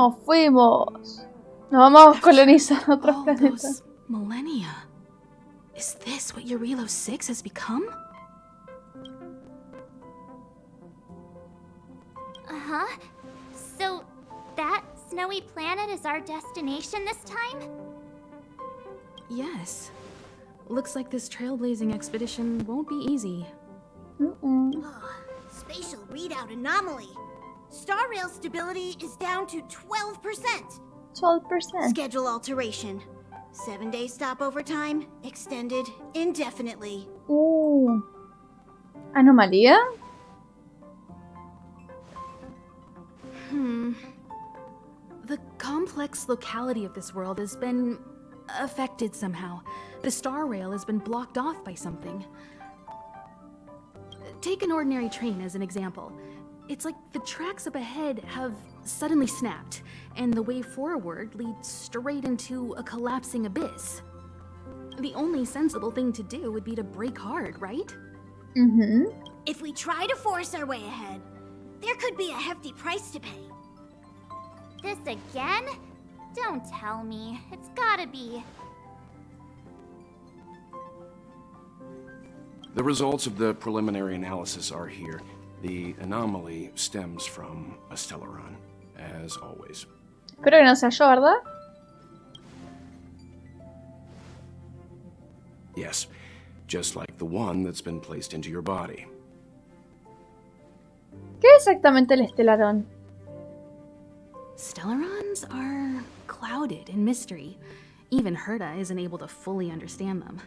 Nos fuimos. Nos vamos a colonizar otros planetas. Millennia. Is this what Hellouuuu 6 has become? Uh-huh. So, that snowy planet is our destination this time? Yes. Looks like this trailblazing expedition won't be easy. Spatial readout anomaly. Star Rail stability is down to 12%. 12%. Schedule alteration. 7-day stopover time extended indefinitely. ¿Anomalía? The complex locality of this world has been affected somehow. The Star Rail has been blocked off by something. Take an ordinary train as an example. It's like the tracks up ahead have suddenly snapped, and the way forward leads straight into a collapsing abyss. The only sensible thing to do would be to brake hard, right? If we try to force our way ahead, there could be a hefty price to pay. This again? Don't tell me. It's gotta be. The results of the preliminary analysis are here. The anomaly stems from a stellaron, as always. Espero que no sea yo, ¿verdad? Yes, just like the one that's been placed into your body. ¿Qué es exactamente el estelarón? Stellarons are clouded in mystery. Even Herta isn't able to fully understand them.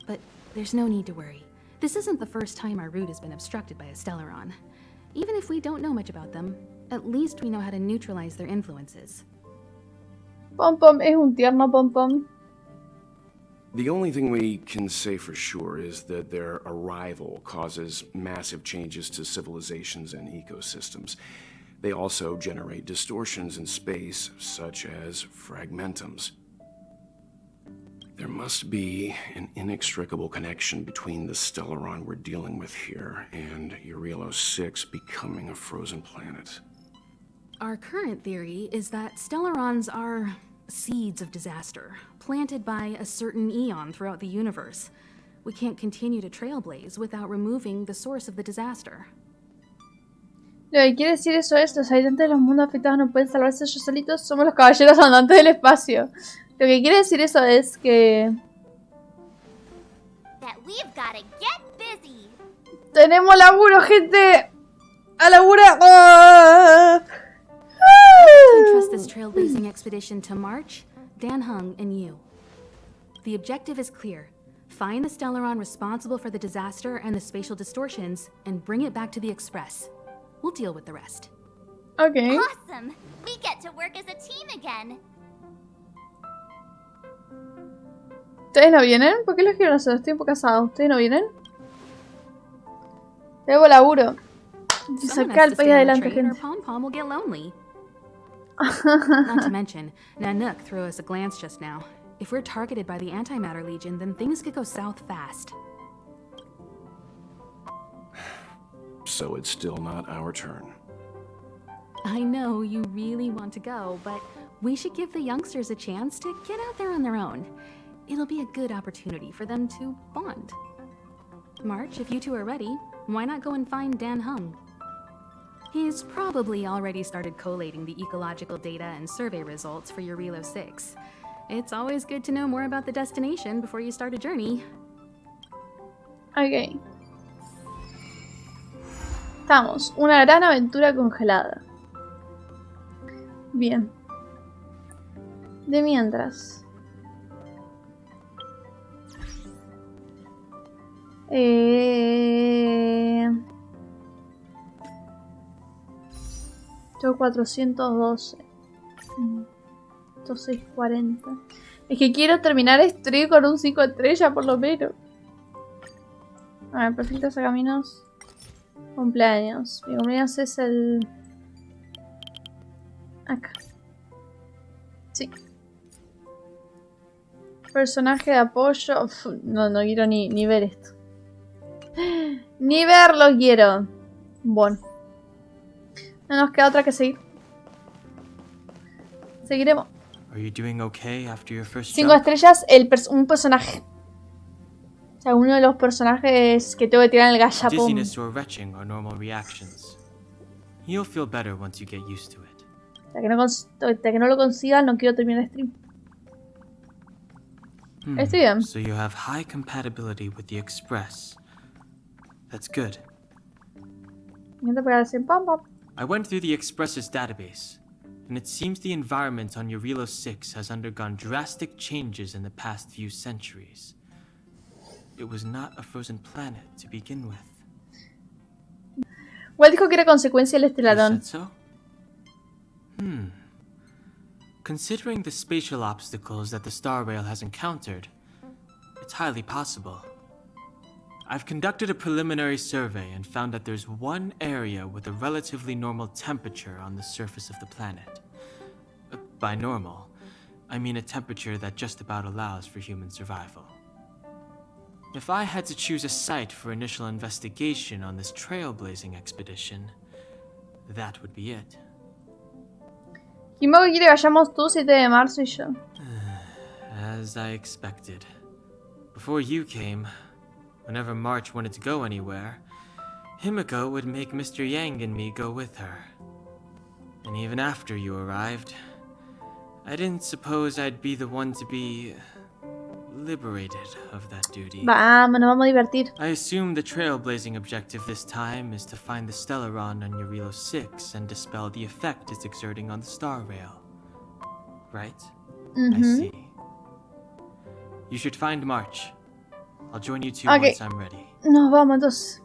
But there's no need to worry. This isn't the first time our route has been obstructed by a stellaron. Even if we don't know much about them, at least we know how to neutralize their influences. Pom Pom es un tierno Pom Pom. The only thing we can say for sure is that their arrival causes massive changes to civilizations and ecosystems. They also generate distortions in space, such as fragmentums. There must be an inextricable connection between the stellaron we're dealing with here and Hellouuuu 6 becoming a frozen planet. Our current theory is that stellarons are seeds of disaster, planted by a certain eon throughout the universe. We can't continue to trailblaze without removing the source of the disaster. Lo que quiere decir eso es, los habitantes de los mundos afectados no pueden salvarse ellos solitos, somos los caballeros andantes del espacio. Lo que quiere decir eso es que... That we've gotta get busy. ¡Tenemos laburo, gente! ¡A laburar! Entrust this trailblazing expedition to March, Dan Heng, and you. The objective is clear. Find the stellaron responsible for the disaster and the spatial distortions, and bring it back to the Express. We'll deal with the rest. Okay. Awesome! We get to work as a team again. ¿Ustedes no vienen? ¿Por qué los quiero hacer? Estoy un poco casado. ¿Ustedes no vienen? Debo laburo. Y sacar el país adelante, gente. Pom Pom will get lonely. Not to mention, Nanook threw us a glance just now. If we're targeted by the Antimatter Legion, then things could go south fast. So it's still not our turn. I know you really want to go, but we should give the youngsters a chance to get out there on their own. It'll be a good opportunity for them to bond. March, if you two are ready, why not go and find Dan Heng? He's probably already started collating the ecological data and survey results for Hellouuuu 6. It's always good to know more about the destination before you start a journey. Ok. Estamos. Una gran aventura congelada. Bien. De mientras. Tengo 412. Esto 640. Es que quiero terminar este con un 5 estrellas por lo menos. A ver, perfil de caminos. Cumpleaños. Mi cumpleaños es el... acá. Sí. Personaje de apoyo. Uf, no quiero ni ver esto. Ni verlo quiero. Bueno. No nos queda otra que seguir. Seguiremos. Are you doing okay after your first 5 jump? estrellas, un personaje. O sea, uno de los personajes que tengo que tirar en el gachapón. Dizziness or retching are normal reactions. You'll feel better once you get used to it. Hasta que no lo consiga, no quiero terminar el stream. Estoy bien. So you have high compatibility with the Express. That's good. Intento pegarse en pam pam. I went through the Express's database, and it seems the environment on Eurilo 6 has undergone drastic changes in the past few centuries. It was not a frozen planet to begin with. Igual dijo que era consecuencia del You estelarón. said so? Considering the spatial obstacles that the Star Rail has encountered, it's highly possible. I've conducted a preliminary survey and found that there's one area with a relatively normal temperature on the surface of the planet. By normal, I mean a temperature that just about allows for human survival. If I had to choose a site for initial investigation on this trailblazing expedition, that would be it. Kimbo quiere que vayamos tú 7 de marzo y yo. As I expected. Before you came, whenever March wanted to go anywhere, Himiko would make Mr. Yang and me go with her. And even after you arrived, I didn't suppose I'd be the one to be liberated of that duty. Vamos, nos vamos a divertir. I assume the trailblazing objective this time is to find the Stellaron on Eurilo 6 and dispel the effect it's exerting on the Star Rail. Right? I see. You should find March. I'll join you two Okay. once I'm ready. Nos vamos entonces.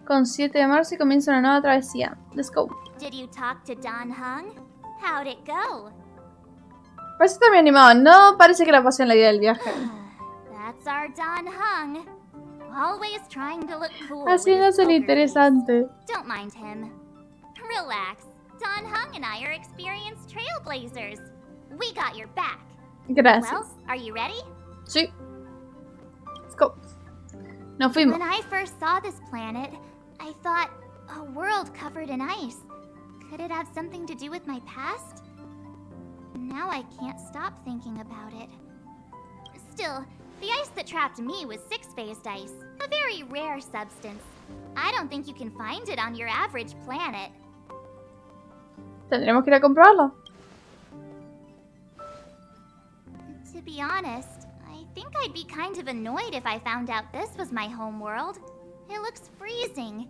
Con 7 de marzo y comienza una nueva travesía. Let's go. Did you talk to Don Hung? How'd it go? Parece que está muy animado. No parece que la pasé en la idea del viaje. That's our Don Hung. Always trying to look cool with his Haciéndose el poker interesante. face. Don't mind him. Relax. Don Hung and I are experienced trailblazers. We got your back. Gracias. Well, are you ready? Sí. Let's go. Nos fuimos. When I first saw this planet, I thought, a world covered in ice. Could it have something to do with my past? Now I can't stop thinking about it. Still, the ice that trapped me was six-phased ice, a very rare substance. I don't think you can find it on your average planet. Tendremos que ir a comprobarlo. To be honest, I think I'd be kind of annoyed if I found out this was my home world. It looks freezing.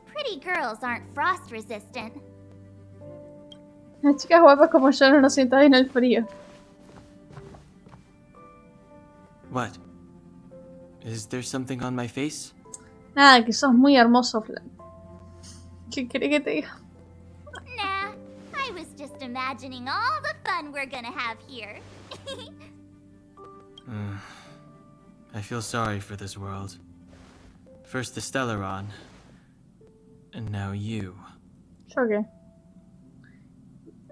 Pretty girls aren't frost resistant. Las chicas guapas como yo no nos sientan bien el frío. What? Is there something on my face? Nada, que sos muy hermoso, Flan. ¿Qué querés que te diga? Nah, I was just imagining all the fun we're gonna have here. I feel sorry for this world. First the Stellaron, and now you. ¿Yo qué?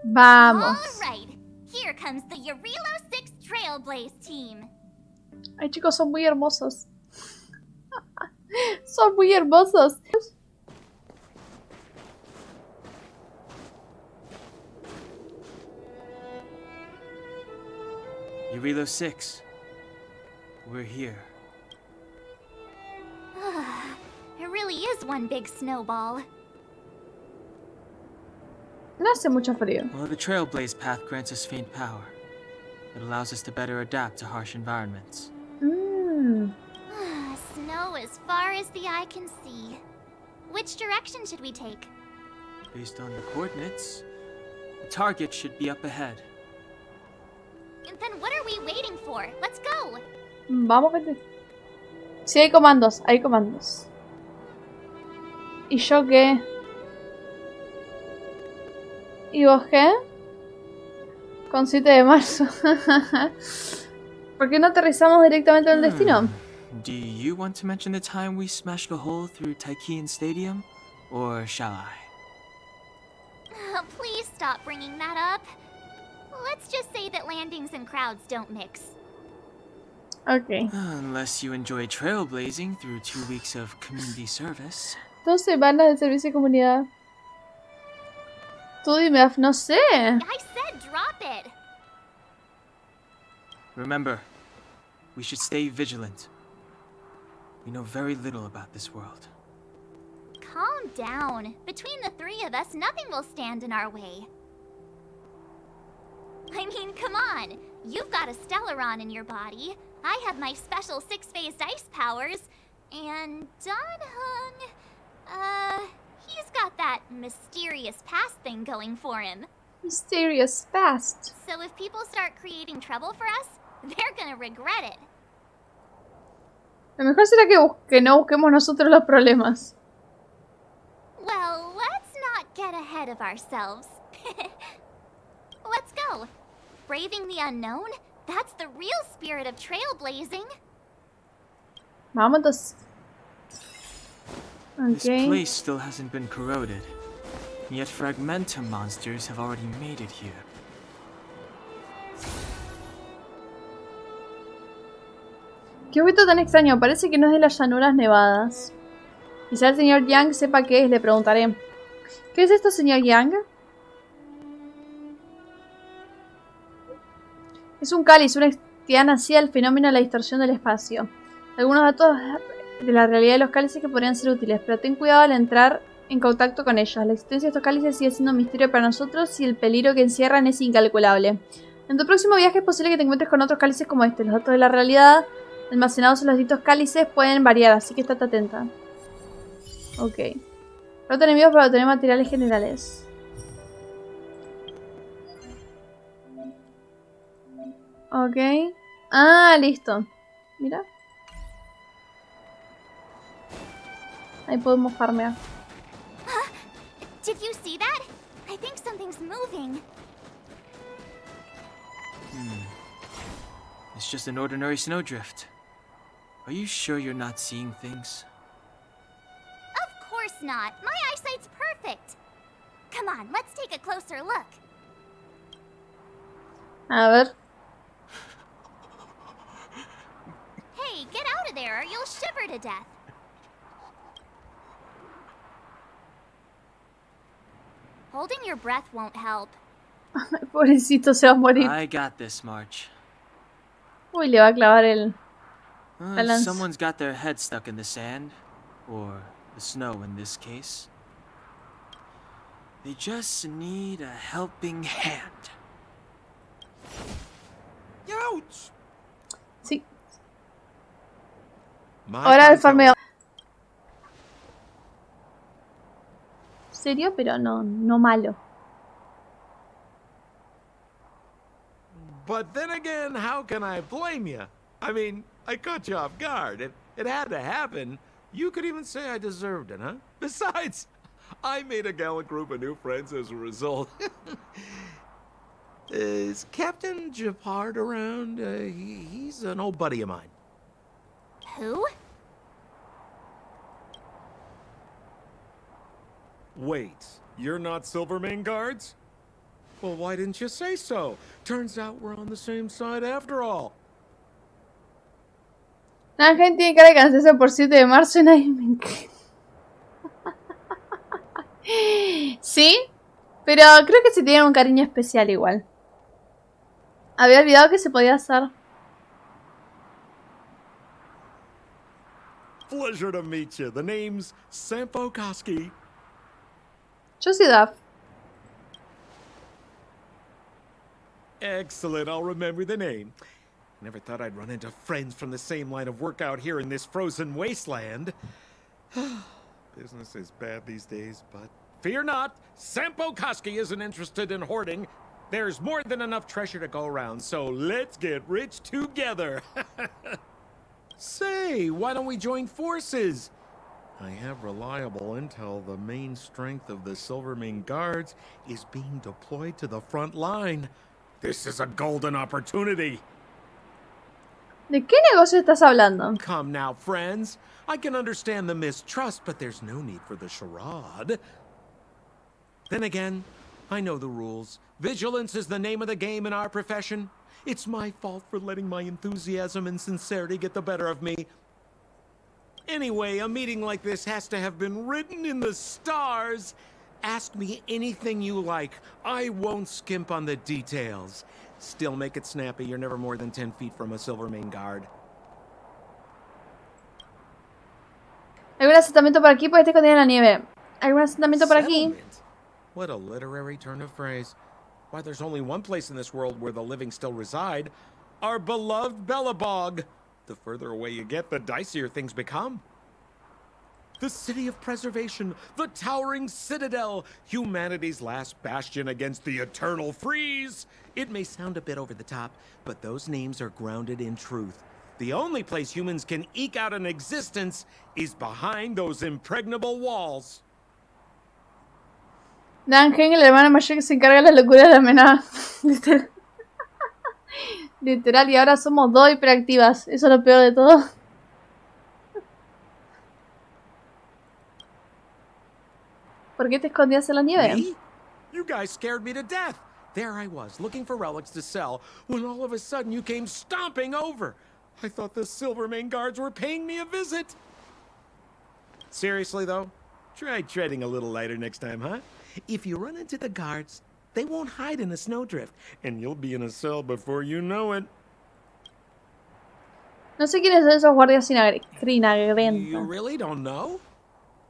Vamos. Alright, here comes the Eurilo 6 Trailblaze team. Ay, chicos, son muy hermosos. Son muy hermosos. Eurilo 6. We're here. It really is one big snowball. No hace mucho frío. Well, the Trailblaze path grants us faint power. It allows us to better adapt to harsh environments. Snow as far as the eye can see. Which direction should we take? Based on the coordinates, the target should be up ahead. And then what are we waiting for? Let's go! Vamos, gente. Sí, hay comandos, hay comandos. ¿Y yo qué? ¿Y vos qué? Con 7 de marzo. ¿Por qué no aterrizamos directamente en el destino? Do you want to mention the time we smashed a hole through Taikian Stadium? Or shall I? Please stop bringing that up. Let's just say that landings and crowds don't mix. Ok. Unless you enjoy trailblazing through 2 weeks of community service. 2 semanas de servicio de comunidad. Tú dime, no sé. I said drop it. Remember, we should stay vigilant. We know very little about this world. Calm down. Between the three of us, nothing will stand in our way. I mean, come on. You've got a Stellaron in your body. I have my special six-phased ice powers. And Danhung, he's got that mysterious past thing going for him. Mysterious past. So if people start creating trouble for us, they're gonna regret it. Lo mejor será que no busquemos nosotros los problemas. Well, let's not get ahead of ourselves. Let's go. Braving the unknown? That's the real spirit of trailblazing. Vamos. This Okay. place still hasn't been corroded, yet fragmentum monsters have already made it here. Qué objeto tan extraño, parece que no es de las llanuras nevadas. Quizá el señor Yang sepa qué es, le preguntaré. ¿Qué es esto, señor Yang? Es un cáliz, una entidad nacida del fenómeno de la distorsión del espacio. Algunos datos de la realidad de los cálices que podrían ser útiles, pero ten cuidado al entrar en contacto con ellos. La existencia de estos cálices sigue siendo un misterio para nosotros y el peligro que encierran es incalculable. En tu próximo viaje es posible que te encuentres con otros cálices como este. Los datos de la realidad almacenados en los distintos cálices pueden variar, así que estate atenta. Ok. Rota enemigos para obtener materiales generales. Ok. Ah, listo. Mira. Ahí podemos farmear. Did you see that? I think something's moving. It's just an ordinary snowdrift. Are you sure you're not seeing things? Of course not. My eyesight's perfect. Come on, let's take a closer look. A ver. Hey, get out of there or you'll shiver to death. Holding your breath won't help. Pobrecito, se va a morir. I got this, March. Uy, le va a clavar el... Balance. Someone's got their head stuck in the sand, or the snow in this case. They just need a helping hand. Ouch! Sí. My Ahora el time's farmeo. over. Serio, pero no malo. But then again, how can I blame you? I mean, I caught you off guard. It had to happen. You could even say I deserved it, huh? Besides, I made a gallant group of new friends as a result. Is Captain Japard around? He's an old buddy of mine. Who? Wait, you're not Silvermane guards? Well, why didn't you say so? Turns out we're on the same side after all. La gente tiene cara de cansarse por 7 de marzo y nadie me entiende. Sí, pero creo que se tienen un cariño especial igual. Había olvidado que se podía hacer. Pleasure to meet you. The name's Sampo Koski. Yo soy Daf. Excellent, I'll remember the name. Never thought I'd run into friends from the same line of work out here in this frozen wasteland. Business is bad these days, but fear not, Sampo Koski isn't interested in hoarding. There's more than enough treasure to go around, so let's get rich together. Say, why don't we join forces? I have reliable intel the main strength of the Silvermane guards is being deployed to the front line. This is a golden opportunity. ¿De qué negocio estás hablando? Come now, friends. I can understand the mistrust, but there's no need for the charade. Then again, I know the rules. Vigilance is the name of the game in our profession. It's my fault for letting my enthusiasm and sincerity get the better of me. Anyway, a meeting like this has to have been written in the stars. Ask me anything you like. I won't skimp on the details. Still make it snappy. You're never more than 10 feet from a Silvermane guard. Hay un asentamiento por aquí porque está escondida en la nieve. Hay un asentamiento por aquí. Settlement? What a literary turn of phrase. Why, there's only one place in this world where the living still reside. Our beloved Bellabog. The further away you get, the dicier things become. The city of preservation, the towering citadel, humanity's last bastion against the eternal freeze. It may sound a bit over the top, but those names are grounded in truth. The only place humans can eke out an existence is behind those impregnable walls. Dangen, el hermano mayor que se encarga de las locuras de la mena. Literal. Literal, y ahora somos dos hiperactivas. Eso es lo peor de todo. ¿Por qué te escondías en la nieve? Me? You guys scared me to death. There I was, looking for relics to sell, when all of a sudden you came stomping over. I thought the Silvermane guards were paying me a visit. Seriously, though, try treading a little lighter next time, huh? If you run into the guards, they won't hide in a snowdrift, and you'll be in a cell before you know it. No sé quiénes son esos guardias You crinagrentos. really don't know?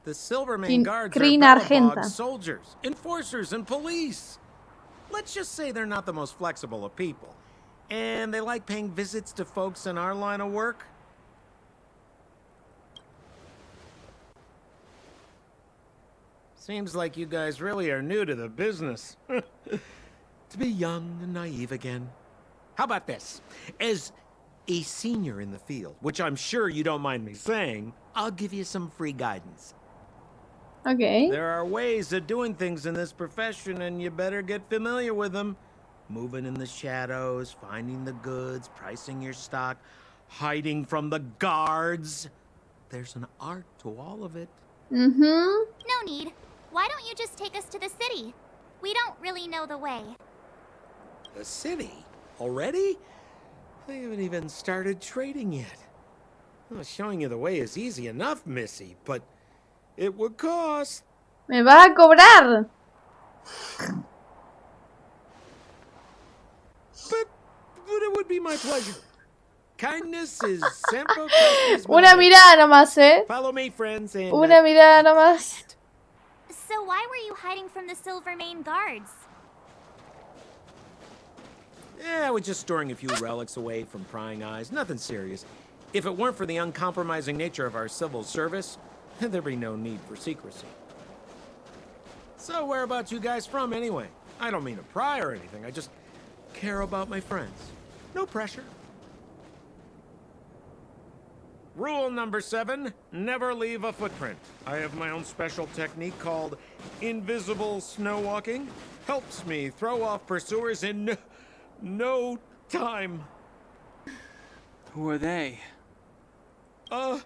The Silvermane guards are Crin Bellabog Argenta. soldiers, enforcers, and police. Let's just say they're not the most flexible of people. And they like paying visits to folks in our line of work. Seems like you guys really are new to the business. To be young and naive again. How about this? As a senior in the field, which I'm sure you don't mind me saying, I'll give you some free guidance. Ok. There are ways of doing things in this profession, and you better get familiar with them. Moving in the shadows, finding the goods, pricing your stock, hiding from the guards. There's an art to all of it. Mhm. No need. Why don't you just take us to the city? We don't really know the way. The city? Already? They haven't even started trading yet. Well, showing you the way is easy enough, Missy, but it would cost. Me vas a cobrar. But it would be my pleasure. Kindness is sempre customer's Una motive. mirada nomás, Follow me, friends, and Una mirada nomás. So why were you hiding from the Silvermane guards? yeah, we're just storing a few relics away from prying eyes. Nothing serious. If it weren't for the uncompromising nature of our civil service, there'd be no need for secrecy. So whereabouts you guys from, anyway? I don't mean to pry or anything. I just care about my friends. No pressure. Rule number 7, never leave a footprint. I have my own special technique called invisible snow walking. Helps me throw off pursuers in no time. Who are they? You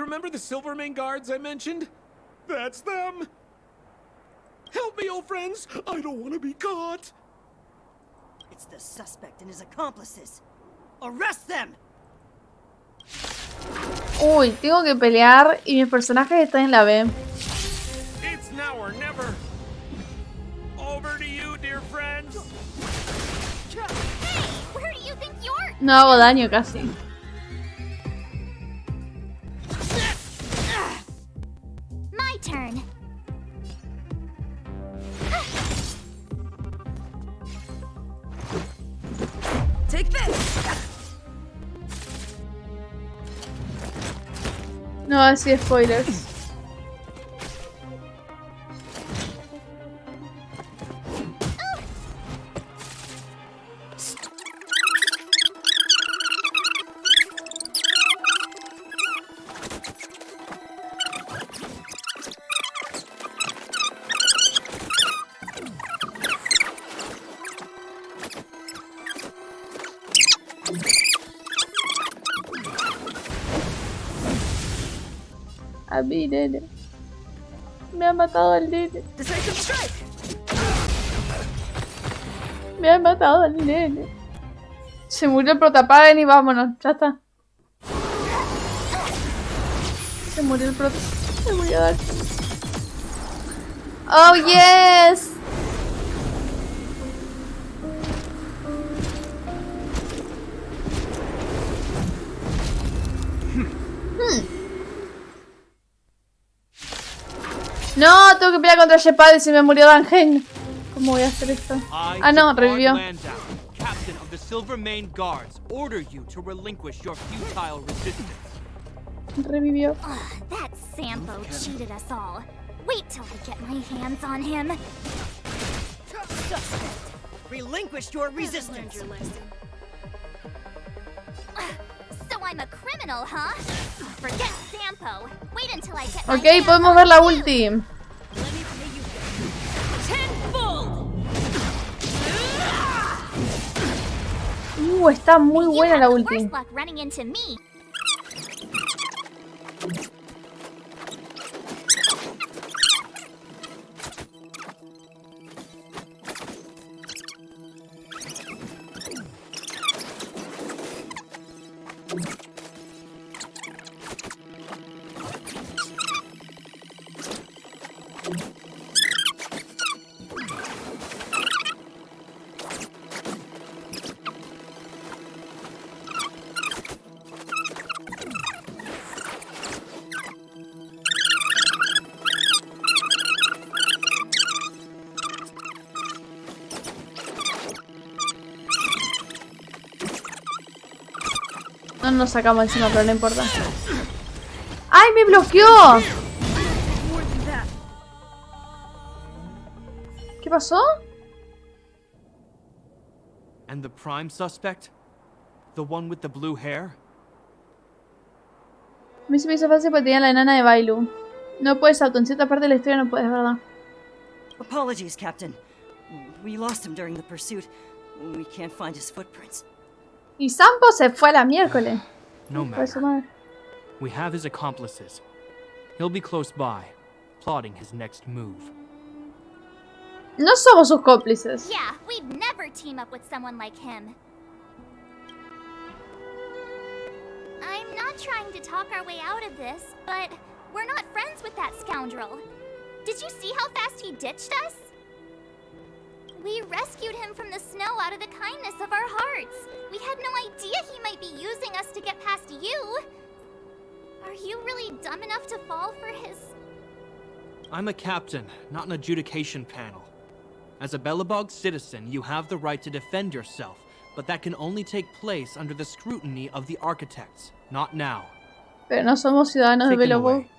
remember the Silvermane guards I mentioned? That's them. Help me, old friends. I don't want to be caught. It's the suspect and his accomplices. Arrest them! Uy, tengo que pelear y mis personajes están en la B. It's now or never. Over to you, dear friends. Hey, where do you think you're? No hago daño casi. My turn. Take this! No, así spoilers. A mi nene. Me ha matado al nene. Decisive strike! Me ha matado al nene. Se murió el protapaguen y vámonos. Ya está. Se murió el prota. Se murió Darcy. Oh, yes. No, tengo que pelear contra Shepard y se me murió Danheim. ¿Cómo voy a hacer esto? Ah, no, revivió. Captain of the Silver Mane Guards, order you to relinquish your futile resistance. Revivió. That Sampo cheated us all. Wait till I get my hands on him. Suspect, relinquish your resistance. So I'm a criminal, huh? Forget Sampo. Wait until I get my Ok, hands podemos on ver la you. ulti. Let me pay you back. Tenfold! Está muy You buena have la the ulti. worst luck running into me. No nos sacamos encima, pero no importa. ¡Ay, me bloqueó! ¿Qué pasó? And the prime suspect? The one with the blue hair? A mí se me hizo fácil porque tenía la enana de Bailu. No puedes auto, en cierta parte de la historia no puedes, ¿verdad? Apologies, Captain. We lost him during the pursuit. We can't find his footprints. Y Sampo se fue a la miércoles. No Por su matter. madre. We have his accomplices. He'll be close by, plotting his next move. No somos sus cómplices. Yeah, we'd never team up with someone like him. I'm not trying to talk our way out of this, but we're not friends with that scoundrel. Did you see how fast he ditched us? We rescued him from the snow out of the kindness of our hearts. We had no idea he might be using us to get past you. Are you really dumb enough to fall for his... I'm a captain, not an adjudication panel. As a Belobog citizen, you have the right to defend yourself, but that can only take place under the scrutiny of the architects, not now. Pero no somos ciudadanos de Take him Belobog. away.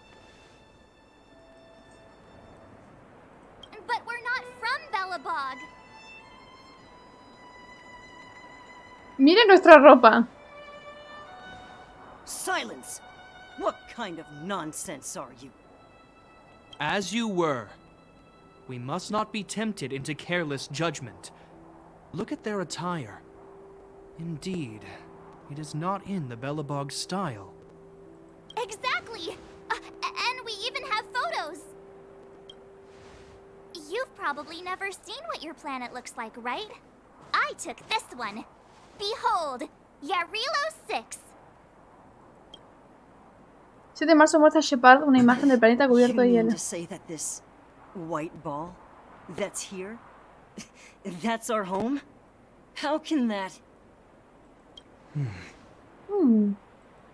But we're not from Belobog. Miren nuestra ropa. Silence! What kind of nonsense are you? As you were. We must not be tempted into careless judgment. Look at their attire. Indeed, it is not in the Belobog style. Exactly! And we even have photos! You've probably never seen what your planet looks like, right? I took this one. Behold, Yarilo 6. 7 de marzo muestra Shepard una imagen del planeta You cubierto de mean hielo. to say that this white ball that's here, that's our home? How can that...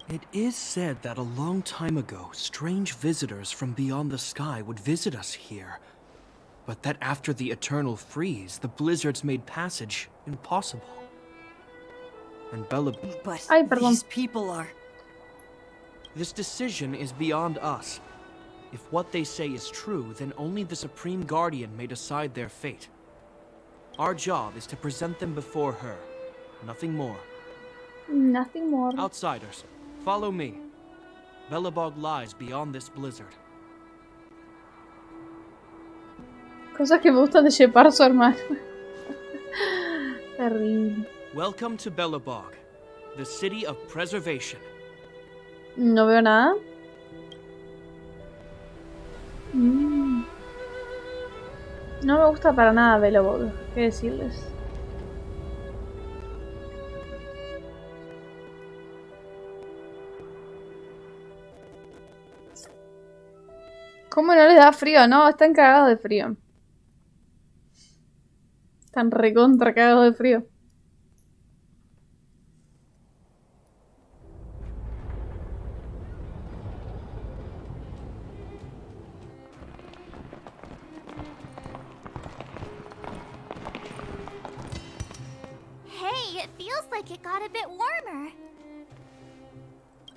It is said that a long time ago, strange visitors from beyond the sky would visit us here. But that after the eternal freeze, the blizzards made passage impossible. And But Ay, perdón. these people are... This decision is beyond us. If what they say is true, then only the Supreme Guardian may decide their fate. Our job is to present them before her. Nothing more. Nothing more. Outsiders, follow me. Belobog lies beyond this blizzard. Cosas que me gustan de Shepard, su hermano. Terrible. Welcome to Belobog, the city of preservation. No veo nada. No me gusta para nada Belobog, qué decirles. ¿Cómo no les da frío? No, están cagados de frío. Están recontra cagados de frío. Hey, it feels like it got a bit warmer.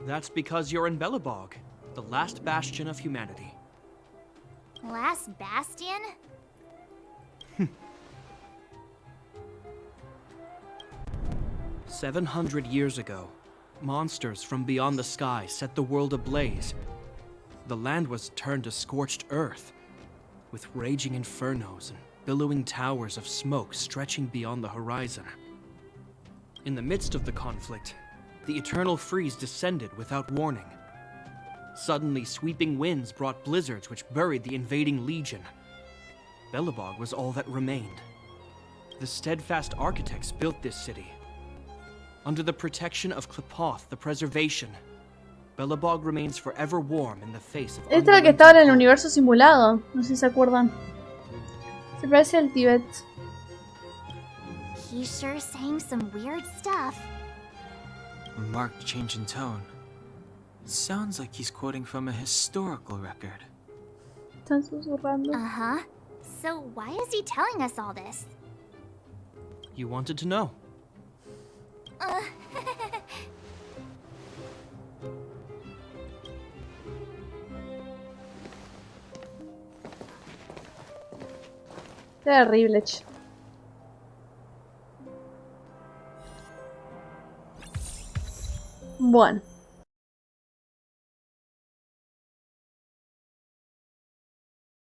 That's because you're in Belobog, the last bastion of humanity. Last bastion? 700 years ago, monsters from beyond the sky set the world ablaze. The land was turned to scorched earth, with raging infernos and billowing towers of smoke stretching beyond the horizon. In the midst of the conflict, the eternal freeze descended without warning. Suddenly, sweeping winds brought blizzards which buried the invading legion. Belobog was all that remained. The steadfast architects built this city. Under the protection of Klipoth, the preservation, Belobog remains forever warm in the face of Esta es la que estaba en el universo simulado. No sé si se acuerdan. Se parece al Tíbet. He's sure saying some weird stuff. A marked change in tone. It sounds like he's quoting from a historical record. Están susurrando. Uh-huh. So why is he telling us all this? You wanted to know. Terrible, che. Bueno.